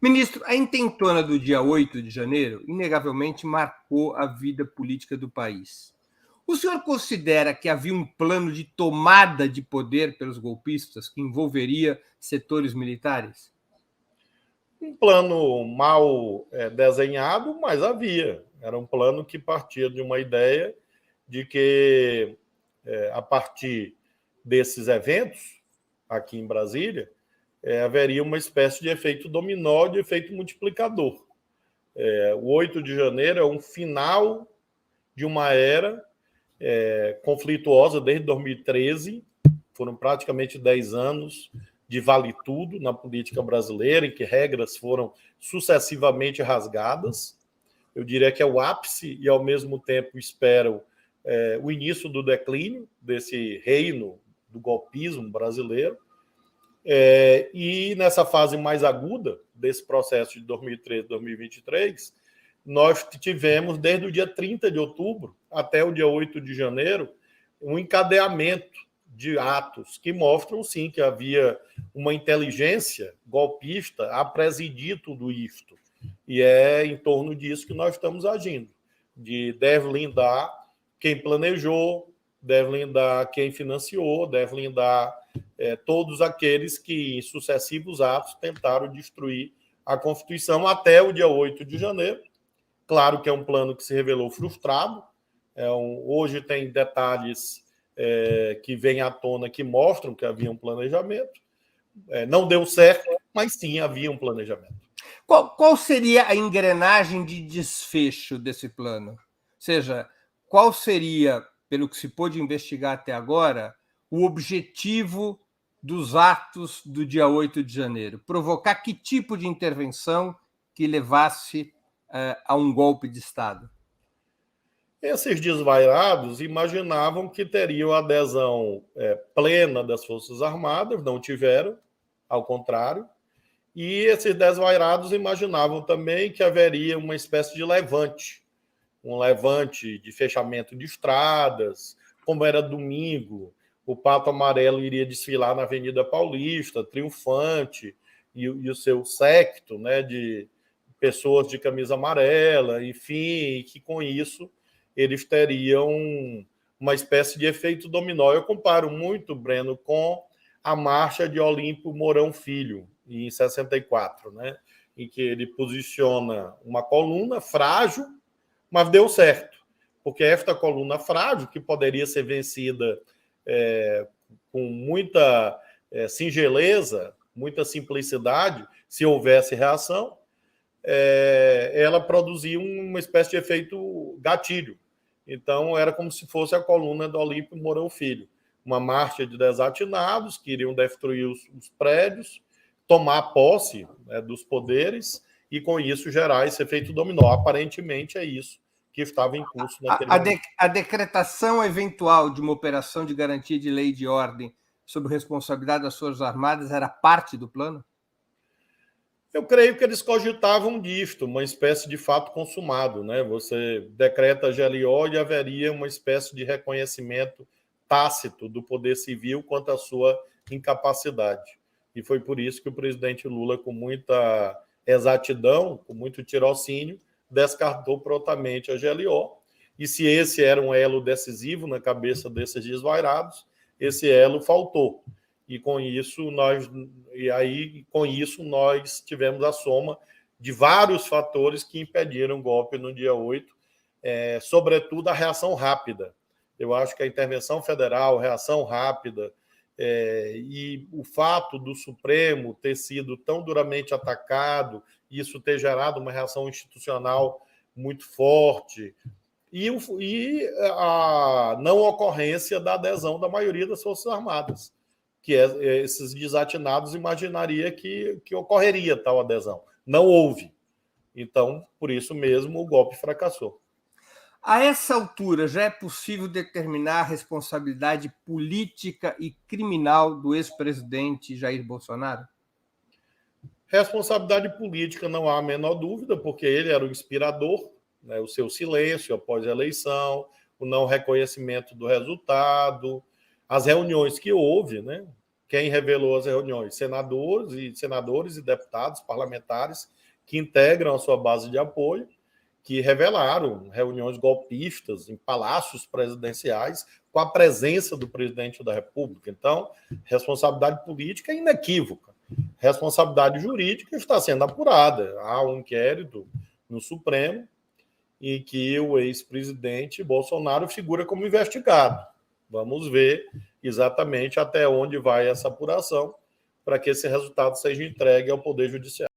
Ministro, a intentona do dia 8 de janeiro, inegavelmente, marcou a vida política do país. O senhor considera que havia um plano de tomada de poder pelos golpistas que envolveria setores militares? Um plano mal desenhado, mas havia. Era um plano que partia de uma ideia de que, a partir desses eventos, aqui em Brasília, haveria uma espécie de efeito dominó, de efeito multiplicador. O 8 de janeiro é um final de uma era conflituosa desde 2013, foram praticamente 10 anos de vale tudo na política brasileira, em que regras foram sucessivamente rasgadas. Eu diria que é o ápice e, ao mesmo tempo, espero o início do declínio desse reino do golpismo brasileiro. E nessa fase mais aguda desse processo de 2013 2023, nós tivemos, desde o dia 30 de outubro até o dia 8 de janeiro, um encadeamento de atos que mostram, sim, que havia uma inteligência golpista a presidir tudo isto. E é em torno disso que nós estamos agindo. De deve lindar quem planejou, deve lindar quem financiou, deve lindar todos aqueles que, em sucessivos atos, tentaram destruir a Constituição até o dia 8 de janeiro. Claro que é um plano que se revelou frustrado. Hoje tem detalhes que vêm à tona que mostram que havia um planejamento. Não deu certo, mas sim havia um planejamento. Qual seria a engrenagem de desfecho desse plano? Ou seja, qual seria, pelo que se pôde investigar até agora, o objetivo dos atos do dia 8 de janeiro? Provocar que tipo de intervenção que levasse a um golpe de Estado? Esses desvairados imaginavam que teriam adesão plena das Forças Armadas, não tiveram, ao contrário. E esses desvairados imaginavam também que haveria uma espécie de levante, um levante de fechamento de estradas, como era domingo, o Pato Amarelo iria desfilar na Avenida Paulista, triunfante, e o seu séquito, né, de pessoas de camisa amarela, enfim, e que com isso eles teriam uma espécie de efeito dominó. Eu comparo muito, Breno, com a marcha de Olímpio Mourão Filho, em 64, né, em que ele posiciona uma coluna frágil, mas deu certo, porque esta coluna frágil, que poderia ser vencida com muita singeleza, muita simplicidade, se houvesse reação, ela produzia uma espécie de efeito gatilho. Então, era como se fosse a coluna do Olímpio Mourão Filho. Uma marcha de desatinados que iriam destruir os prédios, tomar posse dos poderes e, com isso, gerar esse efeito dominó. Aparentemente, é isso que estava em curso naquele momento. A decretação eventual de uma operação de garantia de lei e de ordem sob responsabilidade das Forças Armadas era parte do plano? Eu creio que eles cogitavam disto, uma espécie de fato consumado, né? Você decreta a GLO e haveria uma espécie de reconhecimento tácito do poder civil quanto à sua incapacidade. E foi por isso que o presidente Lula, com muita exatidão, com muito tirocínio, descartou prontamente a GLO. E se esse era um elo decisivo na cabeça desses desvairados, esse elo faltou. E com isso nós tivemos a soma de vários fatores que impediram o golpe no dia 8, sobretudo a reação rápida. Eu acho que a intervenção federal, reação rápida, e o fato do Supremo ter sido tão duramente atacado, isso ter gerado uma reação institucional muito forte, e a não ocorrência da adesão da maioria das Forças Armadas, que esses desatinados imaginaria que ocorreria tal adesão. Não houve. Então, por isso mesmo, o golpe fracassou. A essa altura, já é possível determinar a responsabilidade política e criminal do ex-presidente Jair Bolsonaro? Responsabilidade política não há a menor dúvida, porque ele era o inspirador, né, o seu silêncio após a eleição, o não reconhecimento do resultado, as reuniões que houve, né, Quem revelou as reuniões? Senadores e deputados parlamentares que integram a sua base de apoio, que revelaram reuniões golpistas em palácios presidenciais com a presença do presidente da República. Então, responsabilidade política é inequívoca. Responsabilidade jurídica está sendo apurada. Há um inquérito no Supremo em que o ex-presidente Bolsonaro figura como investigado. Vamos ver exatamente até onde vai essa apuração para que esse resultado seja entregue ao Poder Judiciário.